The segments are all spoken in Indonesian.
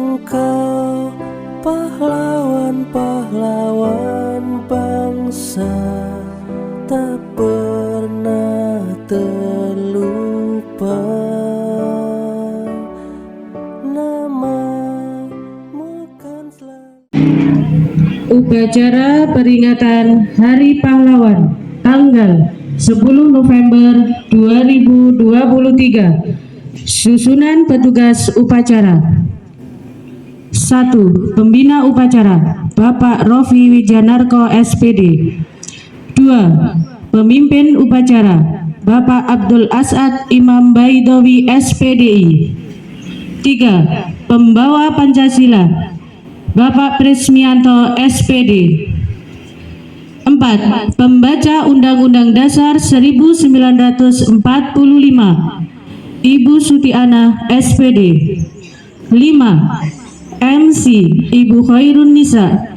Engkau pahlawan-pahlawan bangsa, tak pernah terlupa. Namamu kan selalu. Upacara peringatan Hari Pahlawan tanggal 10 November 2023. Susunan petugas upacara. 1. Pembina upacara Bapak Rofi Wijanarko SPD. 2. Pemimpin upacara Bapak Abdul Asad Imam Baidowi SPDI. 3. Pembawa Pancasila Bapak Prismianto SPD. 4. Pembaca Undang-Undang Dasar 1945 Ibu Sutiana SPD. 5. MC Ibu Khairun Nisa.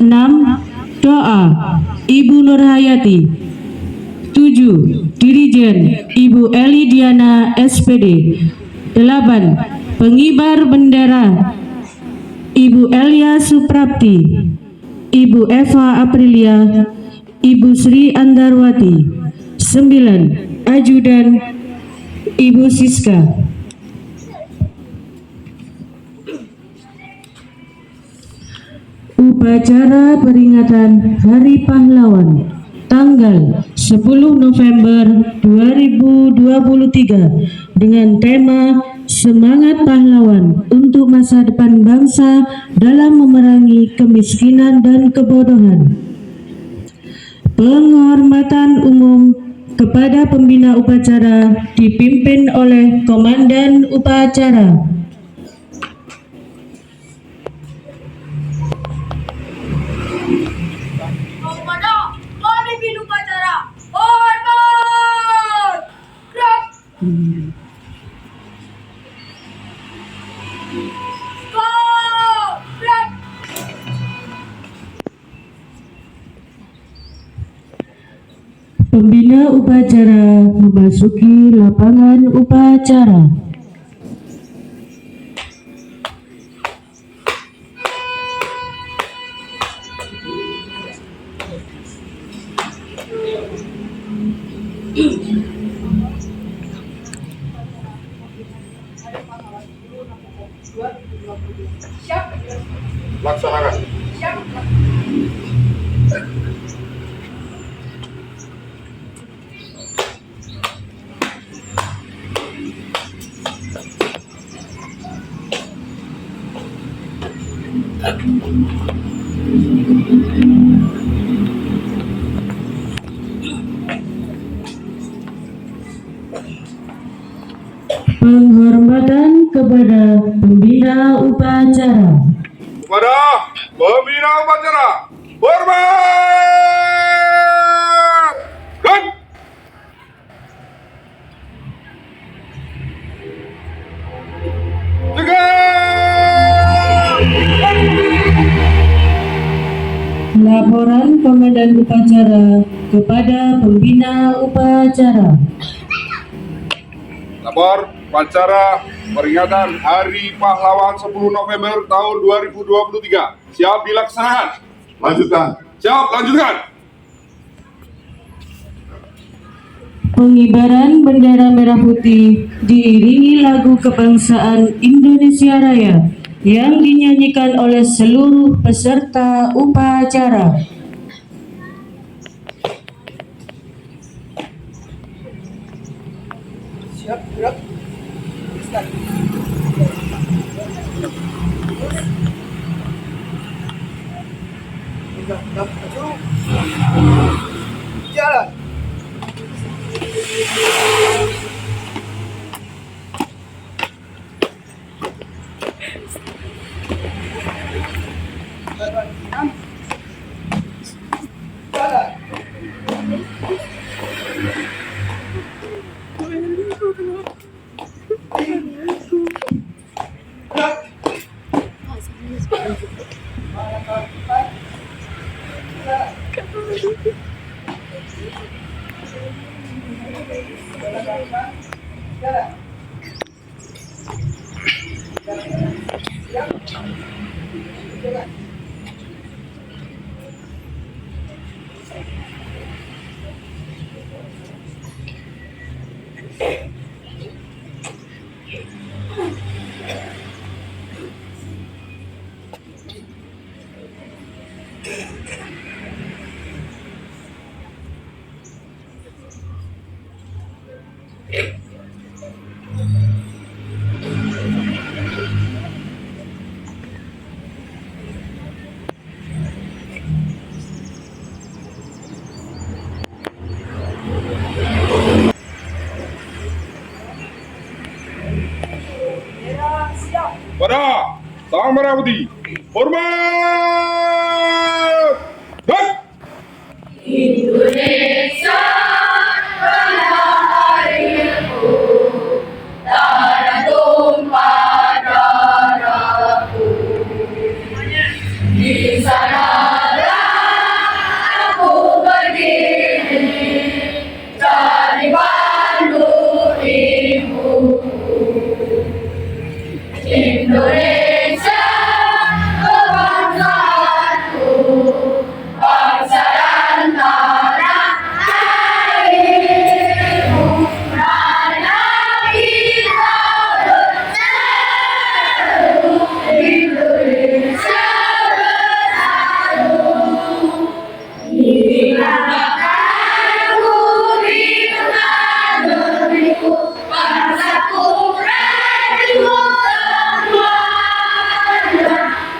6. Doa Ibu Nurhayati. 7. Dirijen Ibu Eli Diana SPD. 8. Pengibar bendera Ibu Elia Suprapti, Ibu Eva Aprilia, Ibu Sri Andarwati. 9. Ajudan Ibu Siska. Upacara peringatan Hari Pahlawan tanggal 10 November 2023 dengan tema Semangat Pahlawan untuk Masa Depan Bangsa dalam Memerangi Kemiskinan dan Kebodohan. Penghormatan umum kepada pembina upacara dipimpin oleh Komandan Upacara. Kepada pemimpin upacara, hormat! Gerak! Gerak! Pembina upacara memasuki lapangan upacara. Siap. Laksanakan. Siap. Penghormatan kepada pembina upacara. Kepada pembina upacara, hormat! Dan Laporan Komandan Upacara kepada pembina upacara. lapor upacara peringatan Hari Pahlawan 10 November tahun 2023. Siap dilaksanakan. Lanjutkan. Siap, lanjutkan. Pengibaran bendera merah putih diiringi lagu kebangsaan Indonesia Raya yang dinyanyikan oleh seluruh peserta upacara. Siap. Gerak. Start. Maju. Jalan. Jalan. Jalan. Siap. Jalan. Merah siap. Pada Sang Merah Putih, hormat! Dan Indonesia tanah airku, tanah tumpah darahku. Di sanalah aku berdiri, jadi pandu ibuku. Indonesia kebangsaanku, bangsa dan tanah airku, mana kita bersatu, Indonesia bersatu. Bangsaku, bangsa negeriku, bangsaku, rakyatku semuanya.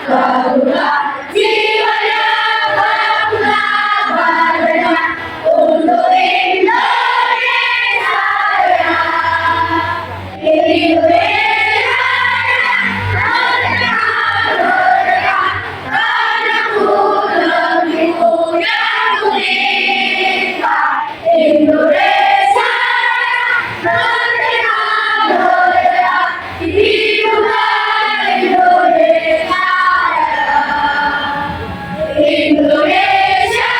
Barulah jiwanya, barulah badannya untuk Indonesia Raya. Indonesia merdeka, merdeka, tanahku, negeriku yang kulita. Indonesia merdeka, merdeka, hiduplah Indonesia Raya. Indonesia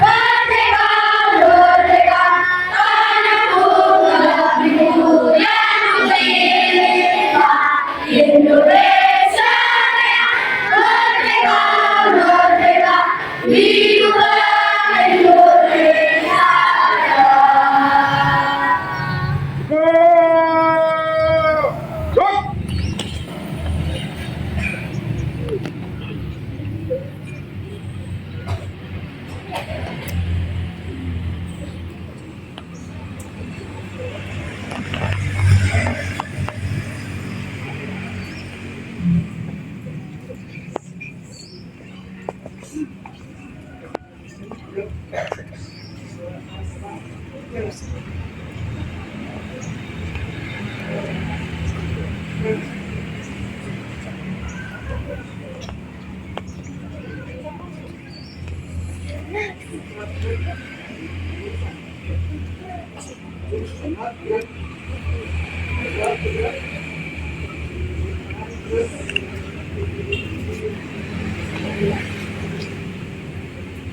merdeka, merdeka, tanahku, negeriku yang kulita. Indonesia merdeka, merdeka, hiduplah Indonesia Raya. Dan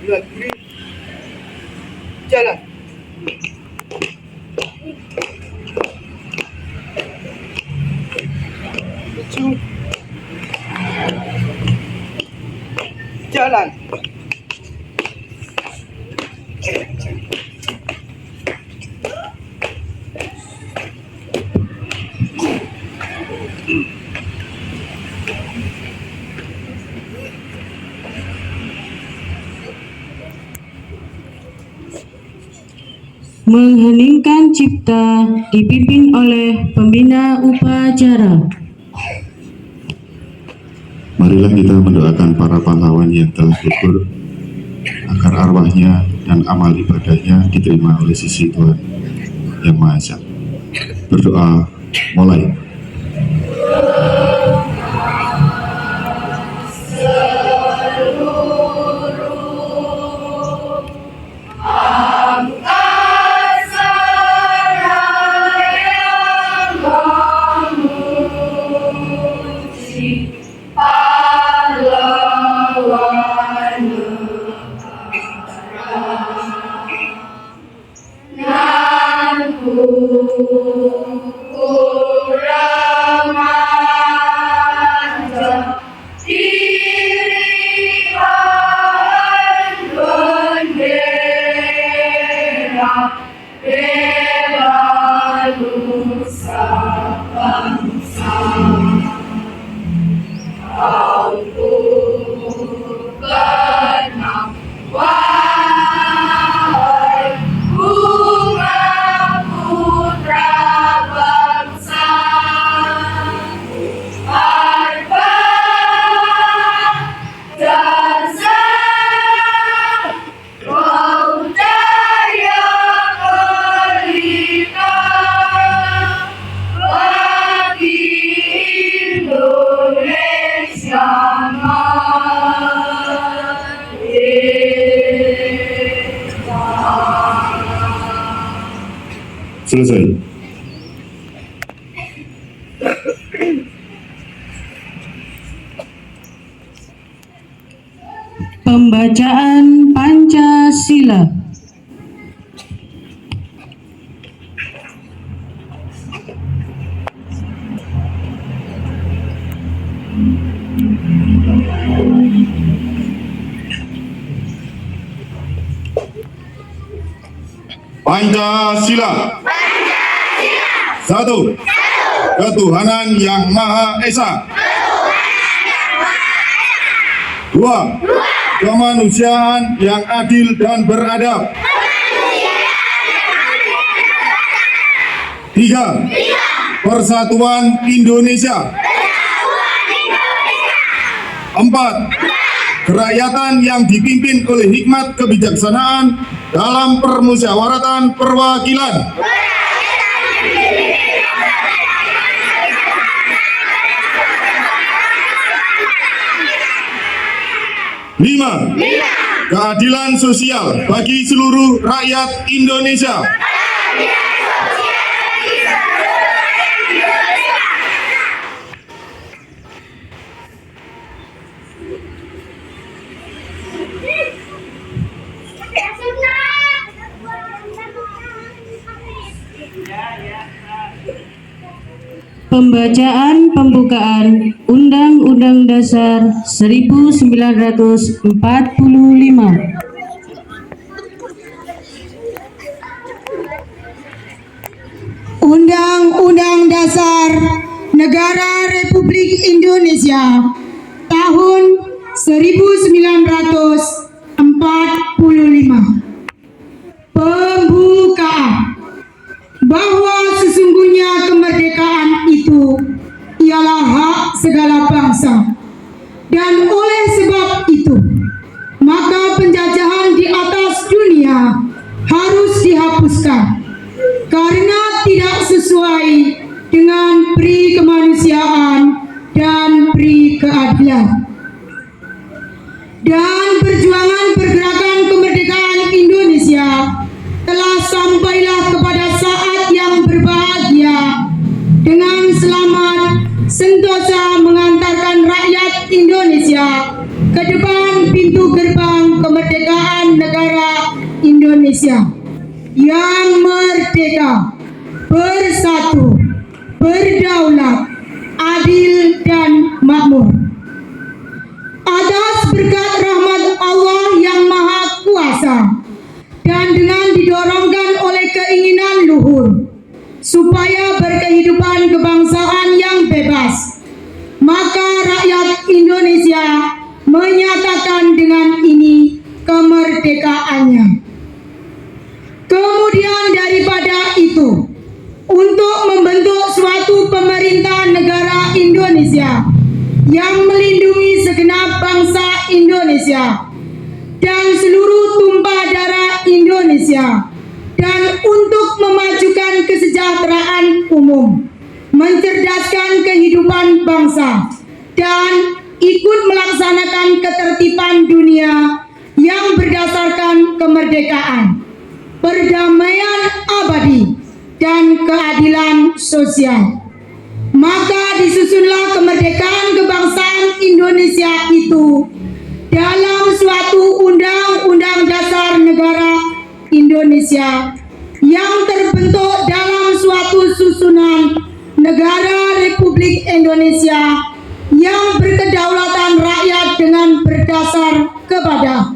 Negeri jalan. Maju. Jalan. Mengheningkan cipta dipimpin oleh pembina upacara. Marilah kita mendoakan para pahlawan yang telah gugur agar arwahnya dan amal ibadahnya diterima oleh sisi Tuhan Yang Maha Esa. Berdoa mulai. Angkasa raya memuji pahlawan Nan ku remaja Indonesia Selesai. Pembacaan Pancasila. Pancasila. Satu. Ketuhanan Yang Maha Esa. Dua. Kemanusiaan yang adil dan beradab. Tiga. Persatuan Indonesia. Empat. Kerakyatan yang dipimpin oleh hikmat kebijaksanaan dalam permusyawaratan perwakilan. Lima. Keadilan sosial bagi seluruh rakyat Indonesia. Pembacaan pembukaan Undang-Undang Dasar 1945. Undang-Undang Dasar Negara Republik Indonesia tahun 1945. Pembukaan. Bahwa sesungguhnya kemerdekaan itu ialah hak segala bangsa, dan oleh sebab itu maka penjajahan di atas dunia harus dihapuskan karena tidak sesuai dengan pri kemanusiaan dan pri keadilan. Dan perjuangan pergerakan kemerdekaan Indonesia telah sampailah kepada saat yang berbahagia dengan selamat sentosa mengantarkan rakyat Indonesia ke depan pintu gerbang kemerdekaan negara Indonesia yang merdeka, bersatu, berdaulat, adil dan makmur. Atas berkat rahmat Allah yang Maha Kuasa dan dengan didorongkan oleh keinginan luhur supaya berkehidupan kebangsaan yang bebas, maka rakyat Indonesia menyatakan dengan ini kemerdekaannya. Kemudian daripada itu, untuk membentuk suatu pemerintah negara Indonesia yang melindungi segenap bangsa Indonesia dan seluruh tumpah darah Indonesia, dan untuk memajukan kesejahteraan umum, mencerdaskan kehidupan bangsa, dan ikut melaksanakan ketertiban dunia yang berdasarkan kemerdekaan, perdamaian abadi, dan keadilan sosial. Maka disusunlah kemerdekaan kebangsaan Indonesia itu dalam suatu Undang-Undang Dasar Negara Indonesia yang terbentuk dalam suatu susunan Negara Republik Indonesia yang berkedaulatan rakyat dengan berdasar kepada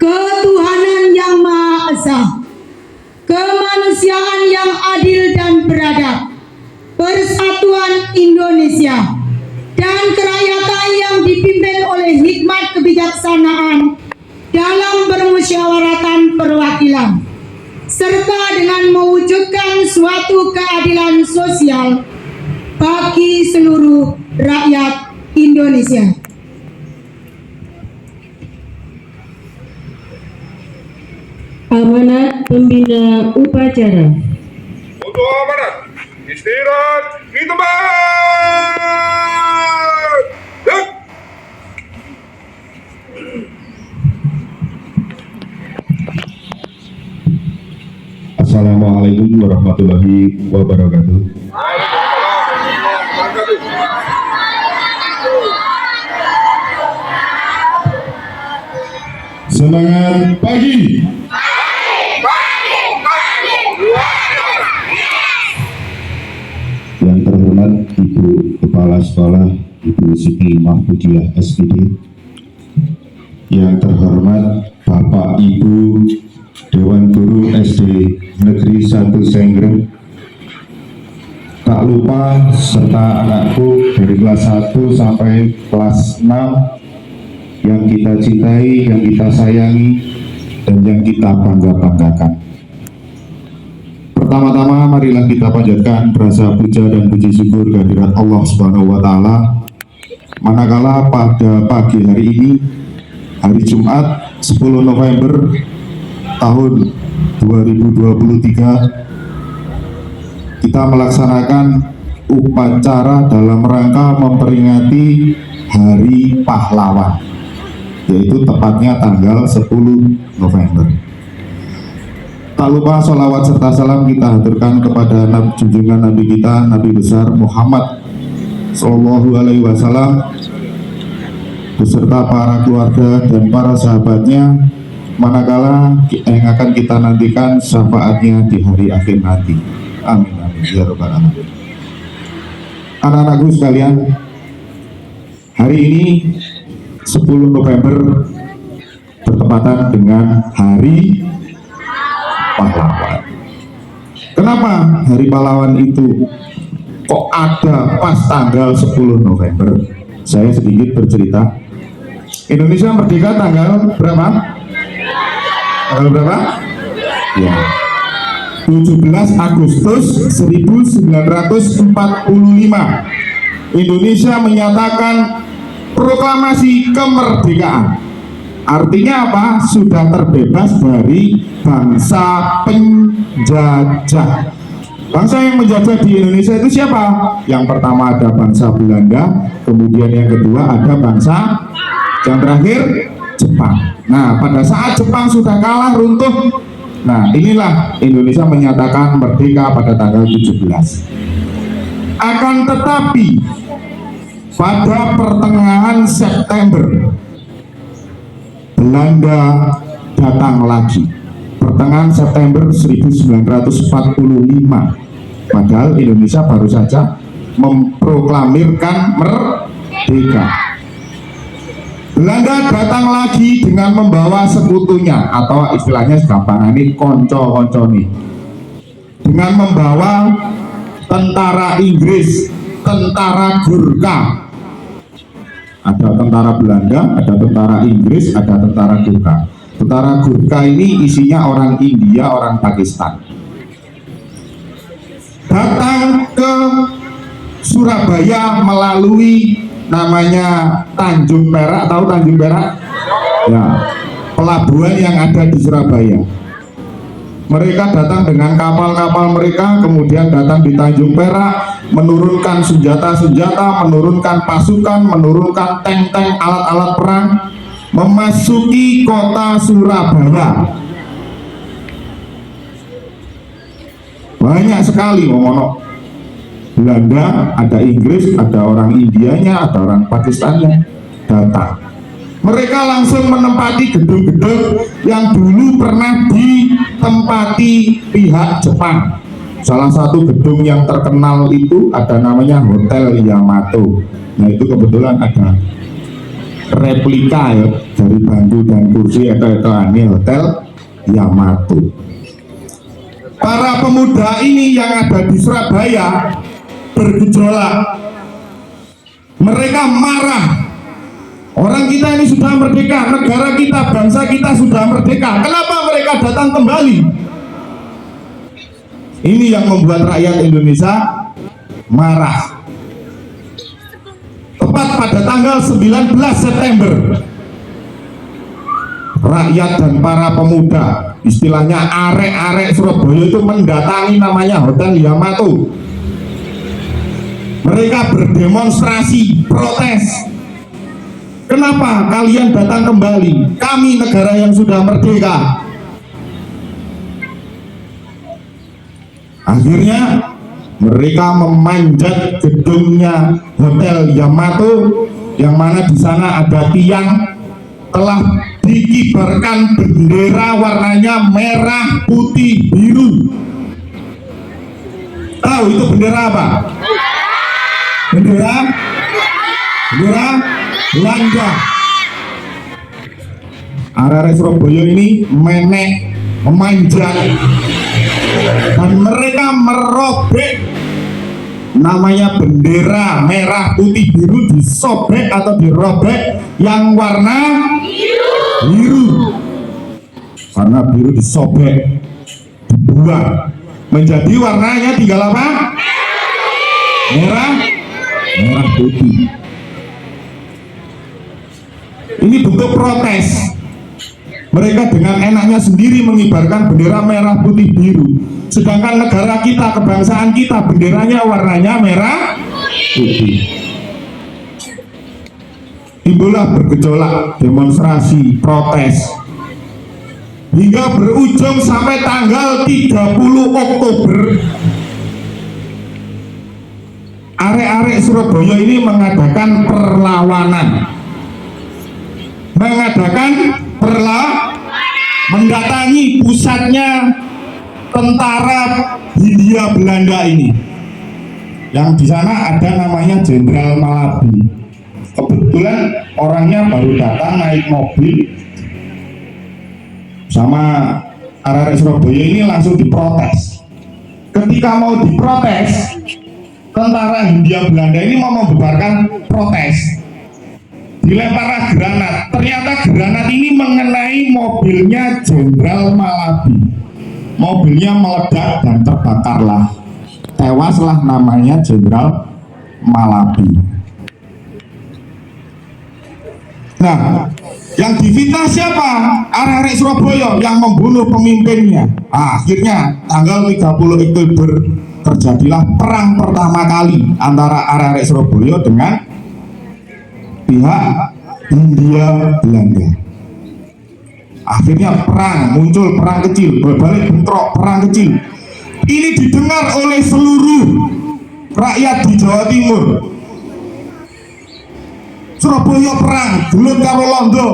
ketuhanan yang Maha Esa, kemanusiaan yang adil dan beradab, persatuan Indonesia, dan kerakyatan yang dipimpin oleh hikmat kebijaksanaan dalam permusyawaratan perwakilan, serta dengan mewujudkan suatu keadilan sosial bagi seluruh rakyat Indonesia. Amanat Pembina Upacara. Untuk amanat. Istirahat di tempat. Dek. Assalamualaikum warahmatullahi wabarakatuh. Semangat pagi. Yang terhormat Ibu Kepala Sekolah Ibu Siti Mahfudiah SPD, yang terhormat Bapak Ibu Dewan Guru SD Negeri 1 Senggreng, tak lupa serta anakku dari kelas 1 sampai kelas 6 yang kita cintai, yang kita sayangi, dan yang kita bangga-banggakan. Pertama-tama marilah kita panjatkan rasa puja dan puji syukur kehadirat Allah Subhanahu wa Ta'ala, manakala pada pagi hari ini, hari Jumat 10 November tahun 2023, kita melaksanakan upacara dalam rangka memperingati Hari Pahlawan, yaitu tepatnya tanggal 10 November. Tak lupa sholawat serta salam kita haturkan kepada junjungan Nabi kita, Nabi besar Muhammad Sallallahu Alaihi Wasallam, beserta para keluarga dan para sahabatnya, manakala yang akan kita nantikan syafaatnya di hari akhir nanti. Amin amin ya rabbal alamin. Anak-anakku sekalian, hari ini 10 November bertepatan dengan Hari Pahlawan. Kenapa Hari Pahlawan itu kok ada pas tanggal 10 November? Saya sedikit bercerita. Indonesia merdeka tanggal berapa? Tanggal berapa? Ya. 17 Agustus 1945. Indonesia menyatakan proklamasi kemerdekaan. Artinya apa? Sudah terbebas dari bangsa penjajah. Bangsa yang menjajah di Indonesia itu siapa? Yang pertama ada bangsa Belanda, kemudian yang kedua ada bangsa, yang terakhir Jepang. Nah, pada saat Jepang sudah kalah runtuh, nah inilah Indonesia menyatakan merdeka pada tanggal 17. Akan tetapi pada pertengahan September Belanda datang lagi. Pertengahan September 1945. Padahal Indonesia baru saja memproklamirkan merdeka. Belanda datang lagi dengan membawa sekutunya, atau istilahnya segampang ini konco-konco nih, dengan membawa tentara Inggris, tentara Gurkha. Ada tentara Belanda, ada tentara Inggris, ada tentara Gurkha. Tentara Gurkha ini isinya orang India, orang Pakistan. Datang ke Surabaya melalui namanya Tanjung Perak. Tahu Tanjung Perak? Ya, pelabuhan yang ada di Surabaya. Mereka datang dengan kapal-kapal mereka, kemudian datang di Tanjung Perak, menurunkan senjata-senjata, menurunkan pasukan, menurunkan tank-tank, alat-alat perang, memasuki kota Surabaya. Banyak sekali momonok. Belanda, ada Inggris, ada orang Indianya, ada orang Pakistannya datang. Mereka langsung menempati gedung-gedung yang dulu pernah ditempati pihak Jepang. Salah satu gedung yang terkenal itu ada namanya Hotel Yamato. Nah itu kebetulan ada replika ya dari bambu dan kursi, itu ini Hotel Yamato. Para pemuda ini yang ada di Surabaya bergejolak. Mereka marah. Orang kita ini sudah merdeka, negara kita, bangsa kita sudah merdeka. Kenapa mereka datang kembali? Ini yang membuat rakyat Indonesia marah. Tepat pada tanggal 19 September, rakyat dan para pemuda, istilahnya arek-arek Surabaya itu mendatangi namanya Hotel Yamato. Mereka berdemonstrasi, protes. Kenapa kalian datang kembali? Kami negara yang sudah merdeka. Akhirnya mereka memanjat gedungnya Hotel Yamato, yang mana di sana ada tiang telah dikibarkan bendera warnanya merah, putih, biru. Tahu itu bendera apa? Bendera Belanda. Arek Surabaya ini menek, memanjat, dan mereka merobek namanya bendera merah, putih, biru, disobek atau dirobek yang warna biru. Karena biru disobek, dibuang, menjadi warnanya tinggal apa? Merah putih. Ini bentuk protes. Mereka dengan enaknya sendiri mengibarkan bendera merah, putih, biru, sedangkan negara kita, kebangsaan kita, benderanya warnanya merah, putih. Timbullah bergejolak, demonstrasi, protes, hingga berujung sampai tanggal 30 Oktober. Arek-arek Surabaya ini mengadakan perlawanan, mendatangi pusatnya tentara Hindia Belanda ini, yang di sana ada namanya Jenderal Malabi. Kebetulan orangnya baru datang naik mobil sama arek Surabaya ini, langsung diprotes. Ketika mau diprotes, tentara Hindia Belanda ini mau membubarkan protes, dilempar granat. Ternyata granat ini mengenai mobilnya Jenderal Malabi. Mobilnya meledak dan terbakarlah. Tewaslah namanya Jenderal Malabi. Nah, yang difitnah siapa? Arek-arek Surabaya yang membunuh pemimpinnya. Akhirnya tanggal 30 Oktober terjadilah perang pertama kali antara arek-arek Surabaya dengan pihak Hindia Belanda. Akhirnya muncul perang kecil, berbalik bentrok, perang kecil. Ini didengar oleh seluruh rakyat di Jawa Timur. Surabaya perang, gelut karo Londo.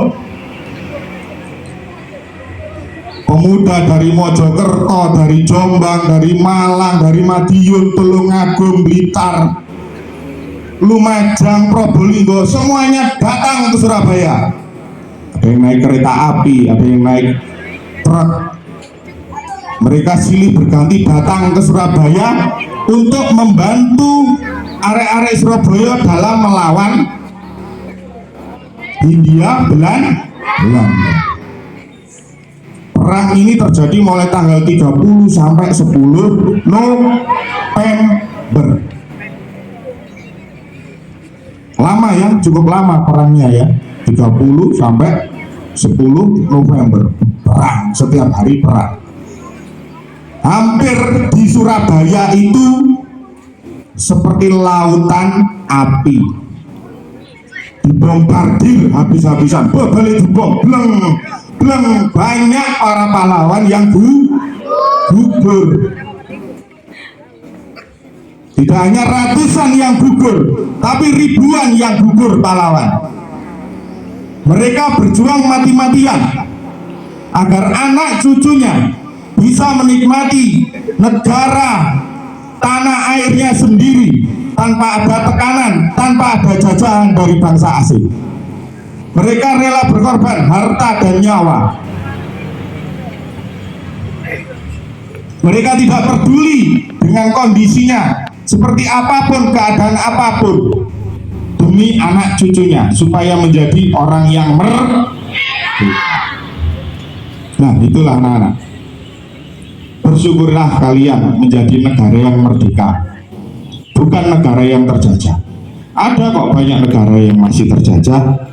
Pemuda dari Mojokerto, dari Jombang, dari Malang, dari Madiun, Tulungagung, Blitar, Lumajang, Probolinggo, semuanya datang ke Surabaya. Ada yang naik kereta api, ada yang naik truk. Mereka silih berganti datang ke Surabaya untuk membantu arek-arek Surabaya dalam melawan Hindia Belanda. Perang ini terjadi mulai tanggal 30 sampai 10 November. Lama ya, cukup lama perangnya ya. 30 sampai 10 November. Perang, setiap hari perang. Hampir di Surabaya itu seperti lautan api. Dibombardir habis-habisan, balik dibom, bleng. Banyak para pahlawan yang gugur. Tidak hanya ratusan yang gugur, tapi ribuan yang gugur pahlawan. Mereka berjuang mati-matian agar anak cucunya bisa menikmati negara tanah airnya sendiri tanpa ada tekanan, tanpa ada jajahan dari bangsa asing. Mereka rela berkorban harta dan nyawa. Mereka tidak peduli dengan kondisinya, seperti apapun, keadaan apapun, demi anak cucunya, supaya menjadi orang yang merdeka. Nah, itulah anak-anak. Bersyukurlah kalian menjadi negara yang merdeka, bukan negara yang terjajah. Ada kok banyak negara yang masih terjajah.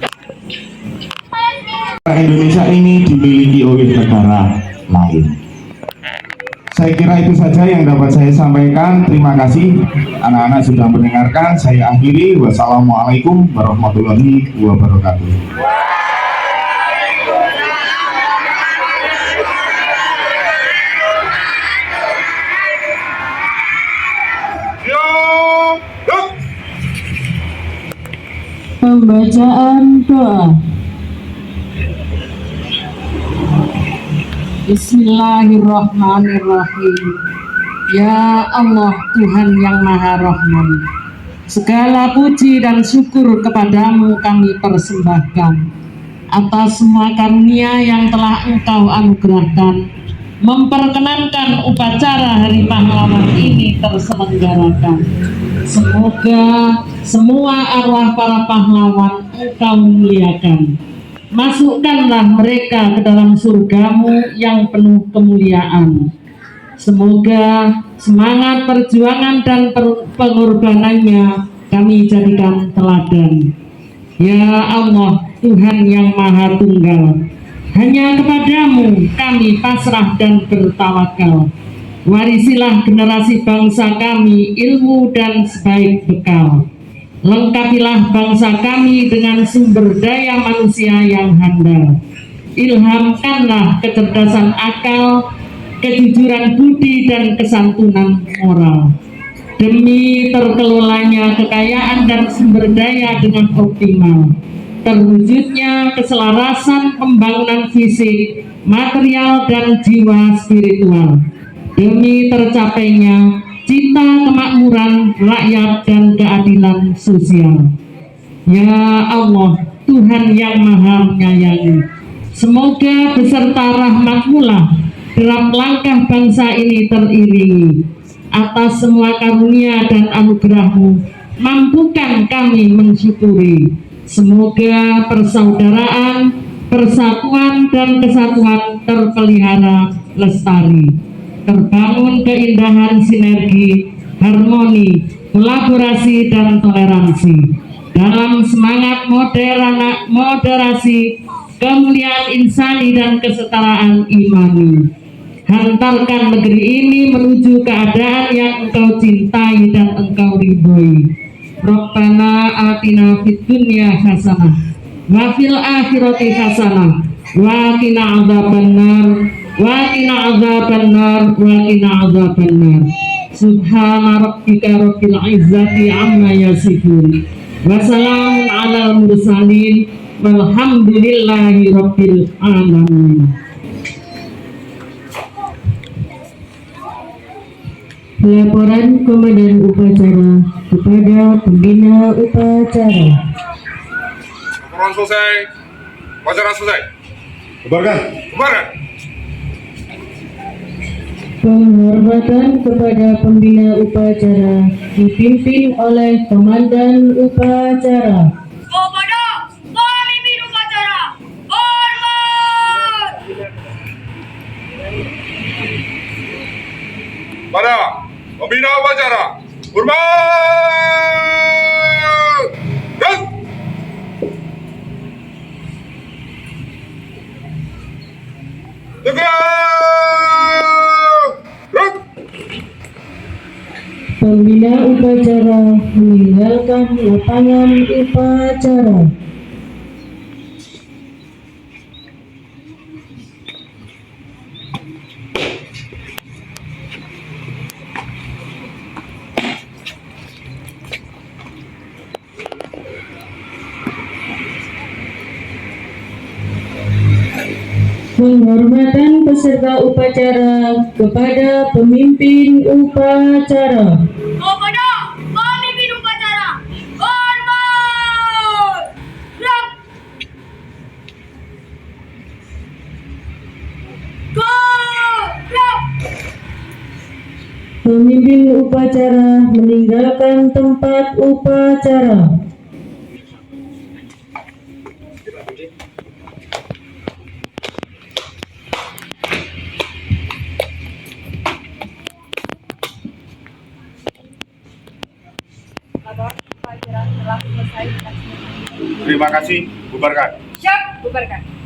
Indonesia ini dimiliki oleh negara lain. Saya kira itu saja yang dapat saya sampaikan. Terima kasih anak-anak sudah mendengarkan. Saya akhiri. Wassalamualaikum warahmatullahi wabarakatuh. Pembacaan doa. Bismillahirrahmanirrahim. Ya Allah, Tuhan yang Maha Rahman, segala puji dan syukur kepadamu kami persembahkan atas semua karunia yang telah Engkau anugerahkan memperkenankan upacara Hari Pahlawan ini terselenggarakan. Semoga semua arwah para pahlawan Engkau muliakan. Masukkanlah mereka ke dalam surgamu yang penuh kemuliaan. Semoga semangat perjuangan dan pengorbanannya kami jadikan teladan. Ya Allah, Tuhan yang Maha Tunggal, hanya kepadamu kami pasrah dan bertawakal. Warisilah generasi bangsa kami ilmu dan sebaik bekal. Lengkapilah bangsa kami dengan sumber daya manusia yang handal. Ilhamkanlah kecerdasan akal, kejujuran budi dan kesantunan moral. Demi terkelolanya kekayaan dan sumber daya dengan optimal, terwujudnya keselarasan pembangunan fisik, material dan jiwa spiritual, demi tercapainya cita kemakmuran rakyat dan keadilan sosial. Ya Allah, Tuhan yang Maha Menyayangi, semoga beserta rahmat-Mu-lah derap langkah bangsa ini teriringi. Atas semua karunia dan anugerah-Mu, mampukan kami mensyukuri. Semoga persaudaraan, persatuan dan kesatuan terpelihara lestari. Terbangun keindahan sinergi, harmoni, kolaborasi dan toleransi dalam semangat moderasi, kemuliaan insani dan kesetaraan imani. Hantarkan negeri ini menuju keadaan yang Engkau cintai dan Engkau ridhoi. Rabbana atina fid dunya hasanah wa fil akhirati hasanah wa qina adzabannar wa qina adzabannar wa qina adzabannar. Subhana rabbika rabbil izzati amma yasifun wa salamun alal mursalin walhamdulillahi rabbil alamin. Laporan Komandan Upacara kepada Pembina Upacara. Laporan selesai. Upacara selesai. Bubarkan. Bubarkan. Penghormatan kepada Pembina Upacara dipimpin oleh Komandan Upacara. Kepada pemimpin upacara, hormat. Pada Pembina Upacara, hormat. Dan tegak. Dan Pembina Upacara meninggalkan lapangan upacara. Penghormatan peserta upacara kepada pemimpin upacara. Kepada pemimpin upacara, hormat. Gerak. Gerak. Pemimpin upacara meninggalkan tempat upacara. terima kasih. Bubarkan. Siap, bubarkan.